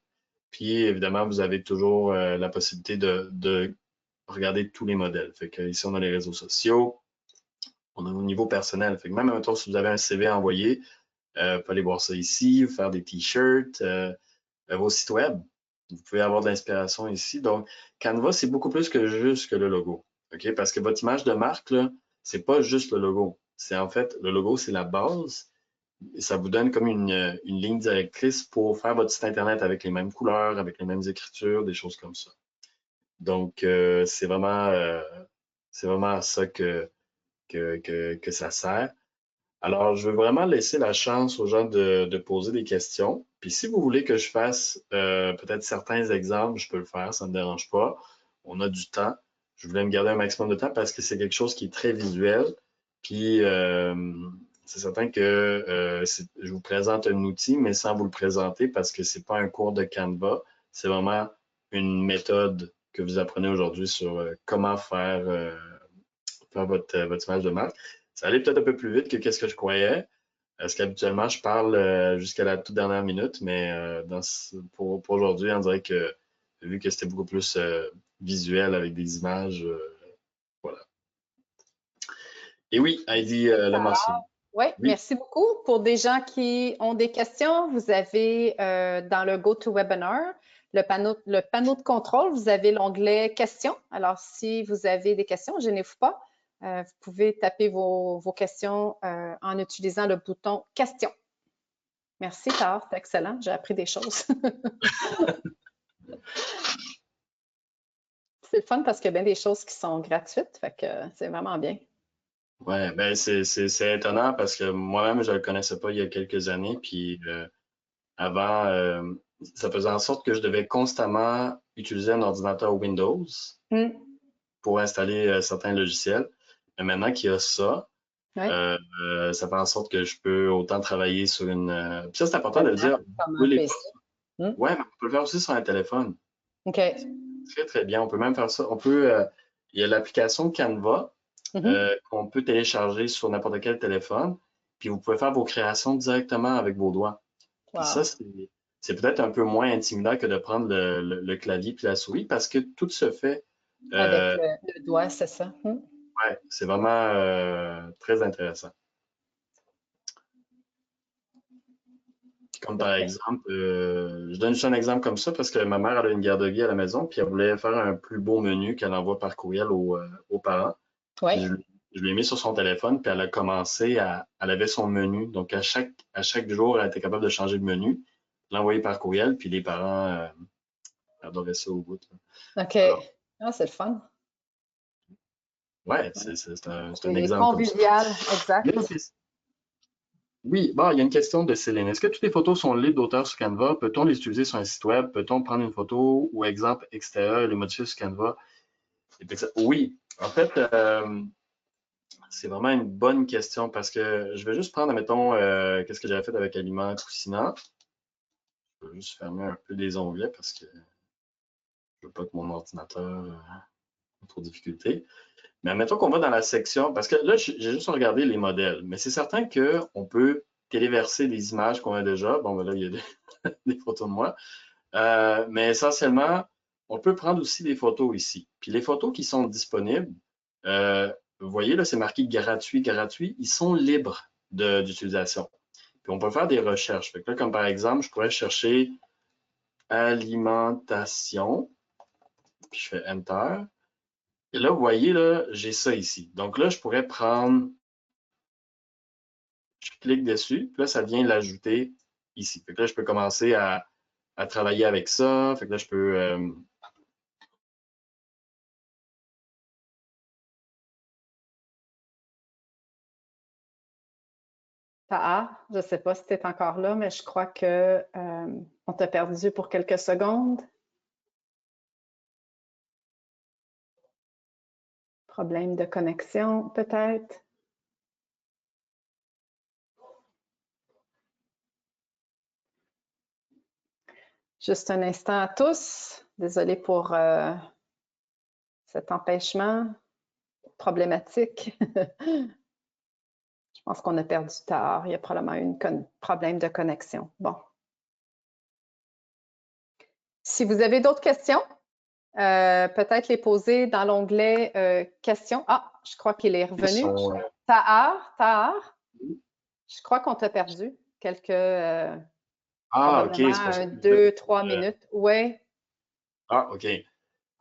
Puis, évidemment, vous avez toujours la possibilité de regarder tous les modèles. Fait que ici, on a les réseaux sociaux. On a au niveau personnel. Fait que même, mettons, si vous avez un CV à envoyer, vous pouvez aller voir ça ici, faire des t-shirts. Vos sites web. Vous pouvez avoir de l'inspiration ici. Donc, Canva, c'est beaucoup plus que juste que le logo. OK? Parce que votre image de marque, là, c'est pas juste le logo. C'est en fait, le logo, c'est la base. Et ça vous donne comme une ligne directrice pour faire votre site Internet avec les mêmes couleurs, avec les mêmes écritures, des choses comme ça. Donc, c'est vraiment à ça que ça sert. Alors, je veux vraiment laisser la chance aux gens de poser des questions. Puis si vous voulez que je fasse peut-être certains exemples, je peux le faire, ça ne me dérange pas. On a du temps. Je voulais me garder un maximum de temps parce que c'est quelque chose qui est très visuel. Puis c'est certain que je vous présente un outil, mais sans vous le présenter parce que c'est pas un cours de Canva. C'est vraiment une méthode que vous apprenez aujourd'hui sur comment faire votre image de marque. Ça allait peut-être un peu plus vite que qu'est-ce que je croyais. Parce qu'habituellement, je parle jusqu'à la toute dernière minute, mais pour aujourd'hui, on dirait que vu que c'était beaucoup plus visuel avec des images, voilà. Et oui, Heidi Lemarceau. Oui, Oui, merci beaucoup. Pour des gens qui ont des questions, vous avez dans le GoToWebinar, le panneau de contrôle, vous avez l'onglet questions. Alors, si vous avez des questions, gênez-vous pas. Vous pouvez taper vos questions en utilisant le bouton questions. Merci, Tard, c'est excellent. J'ai appris des choses. C'est le fun parce qu'il y a bien des choses qui sont gratuites, fait que c'est vraiment bien. ouais, ben c'est étonnant parce que moi-même, je ne le connaissais pas il y a quelques années, puis avant, ça faisait en sorte que je devais constamment utiliser un ordinateur Windows Mm. pour installer certains logiciels. Mais maintenant qu'il y a ça, Oui, ça fait en sorte que je peux autant travailler sur une. Puis ça, c'est important de le vraiment, dire. comme Oui, un PC. Mm. ouais, mais on peut le faire aussi sur un téléphone. OK. Très, très bien. On peut même faire ça. Il y a l'application Canva Mhm. qu'on peut télécharger sur n'importe quel téléphone. Puis vous pouvez faire vos créations directement avec vos doigts. Puis ça, Wow. c'est peut-être un peu moins intimidant que de prendre le clavier puis la souris parce que tout se fait. Avec euh, le doigt, c'est ça. Mm. ouais, c'est vraiment très intéressant. Comme par exemple, je donne juste un exemple comme ça parce que ma mère elle a une garderie à la maison, puis elle voulait faire un plus beau menu qu'elle envoie par courriel aux parents. Oui. Puis je l'ai mis sur son téléphone, puis elle a commencé elle avait son menu. Donc à chaque jour, elle était capable de changer de menu, l'envoyer par courriel, puis les parents adoraient ça au bout. OK. Alors, Ah, c'est le fun. ouais, c'est un C'est exemple comme ça. convivial, Il y a une exact. question- Oui, bon, il y a une question de Céline. Est-ce que toutes les photos sont libres d'auteur sur Canva? Peut-on les utiliser sur un site web? Peut-on prendre une photo ou exemple extérieur et les modifier sur Canva? Oui, en fait, c'est vraiment une bonne question parce que je vais juste prendre, admettons, qu'est-ce que j'avais fait avec Aliment Cousinat. Je vais juste fermer un peu les onglets parce que je veux pas que mon ordinateur ait trop de difficultés. Mais admettons qu'on va dans la section, parce que là, j'ai juste regardé les modèles, mais c'est certain qu'on peut téléverser des images qu'on a déjà. Bon, ben là, il y a des photos de moi. Mais essentiellement, on peut prendre aussi des photos ici. Puis les photos qui sont disponibles, vous voyez, là, c'est marqué gratuit, gratuit. Ils sont libres d'utilisation. Puis on peut faire des recherches. Fait que là, comme par exemple, je pourrais chercher alimentation, puis je fais Enter. Et là, vous voyez, là, j'ai ça ici. Donc là, je pourrais prendre, je clique dessus, puis là, ça vient l'ajouter ici. Fait que là, je peux commencer à travailler avec ça. Fait que là, je peux Je ne sais pas si tu es encore là, mais je crois que on t'a perdu pour quelques secondes. Problème de connexion, peut-être. Juste un instant à tous. Désolée pour cet empêchement problématique. Je pense qu'on a perdu tard. Il y a probablement eu un problème de connexion. Bon. Si vous avez d'autres questions, peut-être les poser dans l'onglet questions. Ah, je crois qu'il est revenu. sont, Tahar, je crois qu'on t'a perdu ah, ok, c'est pour ça probablement que 2-3 minutes. Oui. ah, ok.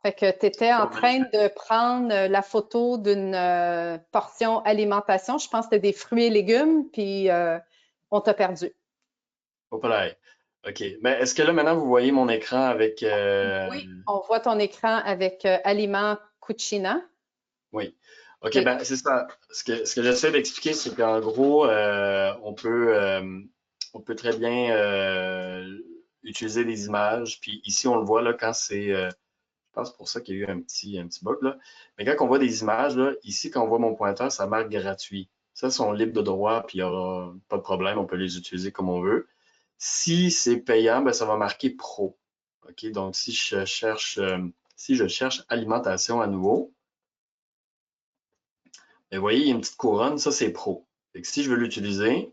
Fait que tu étais en Bon, ben, train de prendre la photo d'une portion alimentation. Je pense que c'était des fruits et légumes, puis on t'a perdu. hop là. Ok. Mais est-ce que là, maintenant, vous voyez mon écran avec. Oui, on voit ton écran avec Aliment Cucina. Oui. Ok, OK. ben, c'est ça. Ce que j'essaie d'expliquer, c'est qu'en gros, on peut très bien utiliser des images. Puis ici, on le voit là, quand c'est. Je pense pour ça qu'il y a eu un petit bug là. Mais quand on voit des images, là, ici, quand on voit mon pointeur, ça marque gratuit. Ça, sont libres de droit, puis il n'y aura pas de problème, on peut les utiliser comme on veut. Si c'est payant, ben, ça va marquer pro. OK? Donc, si je cherche alimentation à nouveau, ben, vous voyez, il y a une petite couronne, ça c'est pro. Fait que si je veux l'utiliser,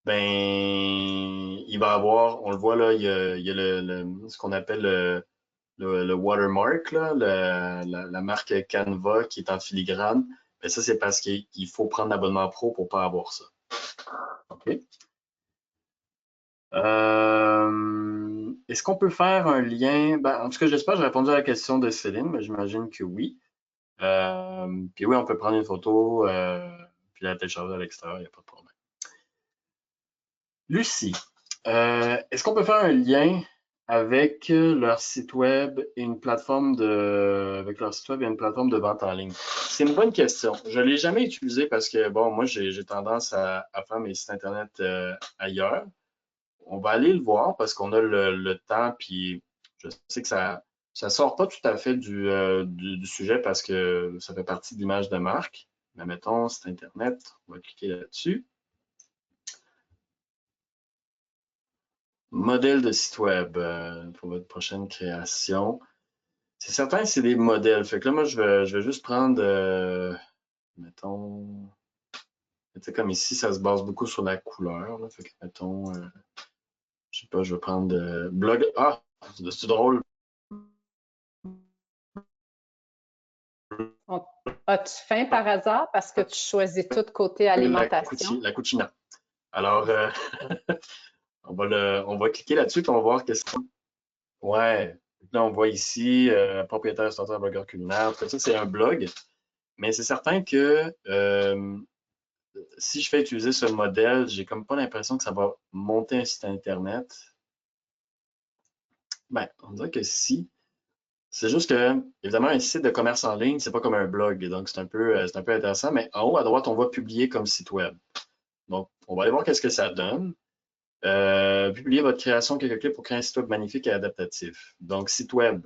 ben, il va avoir, on le voit là, il y a ce qu'on appelle le watermark, là, la marque Canva qui est en filigrane. Ben, ça, c'est parce qu'il faut prendre l'abonnement pro pour pas avoir ça. OK? Est-ce qu'on peut faire un lien? Ben, en tout cas, j'espère que j'ai répondu à la question de Céline, mais j'imagine que oui. Puis oui, on peut prendre une photo, puis la télécharger à l'extérieur, il n'y a pas de problème. Lucie, est-ce qu'on peut faire un lien avec leur site web et une plateforme avec leur site web et une plateforme de vente en ligne? C'est une bonne question. Je ne l'ai jamais utilisé parce que, bon, moi, j'ai tendance à faire mes sites Internet ailleurs. On va aller le voir parce qu'on a le temps, puis je sais que ça sort pas tout à fait du sujet parce que ça fait partie de l'image de marque. Mais mettons, c'est Internet, on va cliquer là-dessus. Modèle de site web pour votre prochaine création. C'est certain que c'est des modèles. Fait que là, moi, je vais juste prendre, mettons, tu sais, comme ici, ça se base beaucoup sur la couleur. Là. Fait que, mettons, je sais pas, je vais prendre blog. Ah, c'est drôle. As-tu faim par hasard parce que tu choisis tout côté alimentation? La cucina. Alors, On va cliquer là-dessus et on va voir qu'est-ce que... Ouais. Là, on voit ici, propriétaire, restaurateur, blogueur culinaire. Ça, c'est un blog. Mais c'est certain que si je fais utiliser ce modèle, j'ai comme pas l'impression que ça va monter un site Internet. Ben, on dirait que si. C'est juste que, évidemment, un site de commerce en ligne, c'est pas comme un blog. Donc, c'est un peu intéressant. Mais en haut à droite, on voit publier comme site web. Donc, on va aller voir qu'est-ce que ça donne. Publier votre création, quelques clips pour créer un site web magnifique et adaptatif. Donc, site web.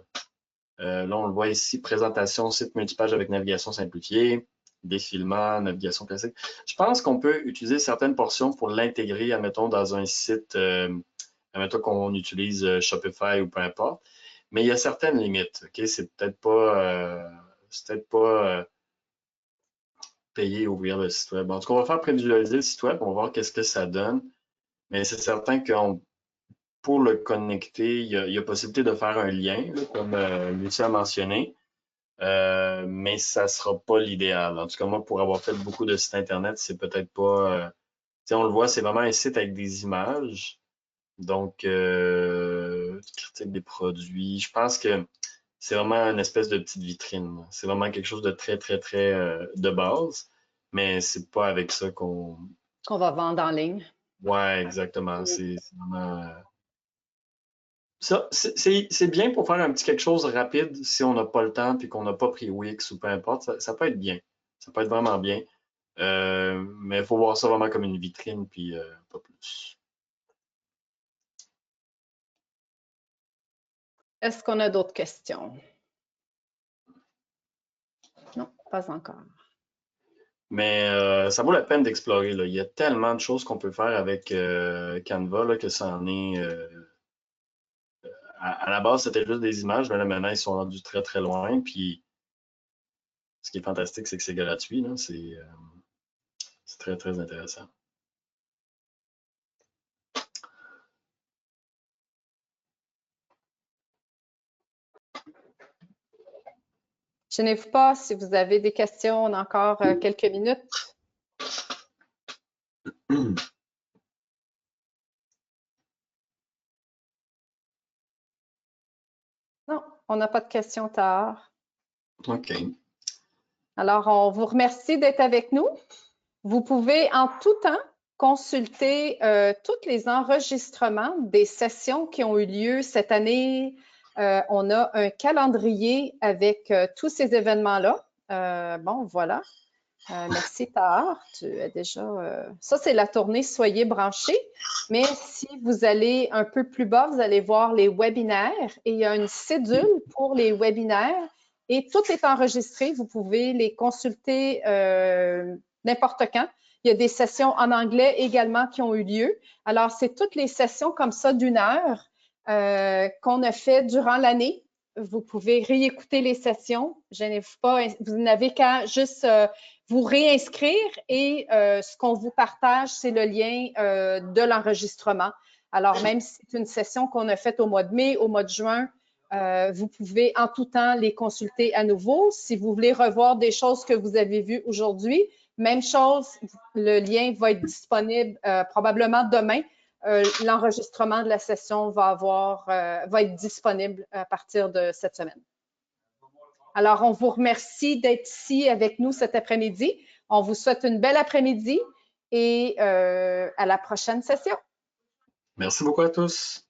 Là, on le voit ici, présentation, site multipage avec navigation simplifiée, défilement, navigation classique. Je pense qu'on peut utiliser certaines portions pour l'intégrer, admettons, dans un site, admettons qu'on utilise Shopify ou peu importe. Mais il y a certaines limites. OK? C'est peut-être pas payé ouvrir le site web. En tout cas, on va faire prévisualiser le site web, on va voir qu'est-ce que ça donne. Mais c'est certain que pour le connecter, il y a possibilité de faire un lien, là, comme Lucie a mentionné. Mais ça ne sera pas l'idéal. En tout cas, moi, pour avoir fait beaucoup de sites Internet, c'est peut-être pas. On le voit, c'est vraiment un site avec des images. Donc, critique des produits. Je pense que c'est vraiment une espèce de petite vitrine. C'est vraiment quelque chose de très, très, très de base. Mais c'est pas avec ça qu'on. Qu'on va vendre en ligne. Ouais, exactement. C'est vraiment. Ça, c'est bien pour faire un petit quelque chose rapide si on n'a pas le temps puis qu'on n'a pas pris Wix ou peu importe. Ça peut être bien. Ça peut être vraiment bien. Mais il faut voir ça vraiment comme une vitrine puis pas plus. Est-ce qu'on a d'autres questions? Non, pas encore. Mais ça vaut la peine d'explorer. Il y a tellement de choses qu'on peut faire avec Canva là, que ça en est. À la base, c'était juste des images, mais là maintenant, ils sont rendus très très loin. Puis ce qui est fantastique, c'est que c'est gratuit. C'est très très intéressant. Je n'ai pas, si vous avez des questions, on a encore quelques minutes. Non, on n'a pas de questions tard. OK. Alors, on vous remercie d'être avec nous. Vous pouvez en tout temps consulter tous les enregistrements des sessions qui ont eu lieu cette année. On a un calendrier avec tous ces événements-là. Bon, voilà. Merci, Tahar. Tu as déjà. Ça, c'est la tournée Soyez branchés. Mais si vous allez un peu plus bas, vous allez voir les webinaires et il y a une cédule pour les webinaires et tout est enregistré. Vous pouvez les consulter n'importe quand. Il y a des sessions en anglais également qui ont eu lieu. Alors, c'est toutes les sessions comme ça d'1 heure qu'on a fait durant l'année. Vous pouvez réécouter les sessions. Gênez-vous pas. Vous n'avez qu'à juste vous réinscrire et ce qu'on vous partage, c'est le lien de l'enregistrement. Alors, même si c'est une session qu'on a faite au mois de mai, au mois de juin, vous pouvez en tout temps les consulter à nouveau. Si vous voulez revoir des choses que vous avez vues aujourd'hui, même chose, le lien va être disponible probablement demain. L'enregistrement de la session va être disponible à partir de cette semaine. Alors, on vous remercie d'être ici avec nous cet après-midi. On vous souhaite une belle après-midi et à la prochaine session. Merci beaucoup à tous.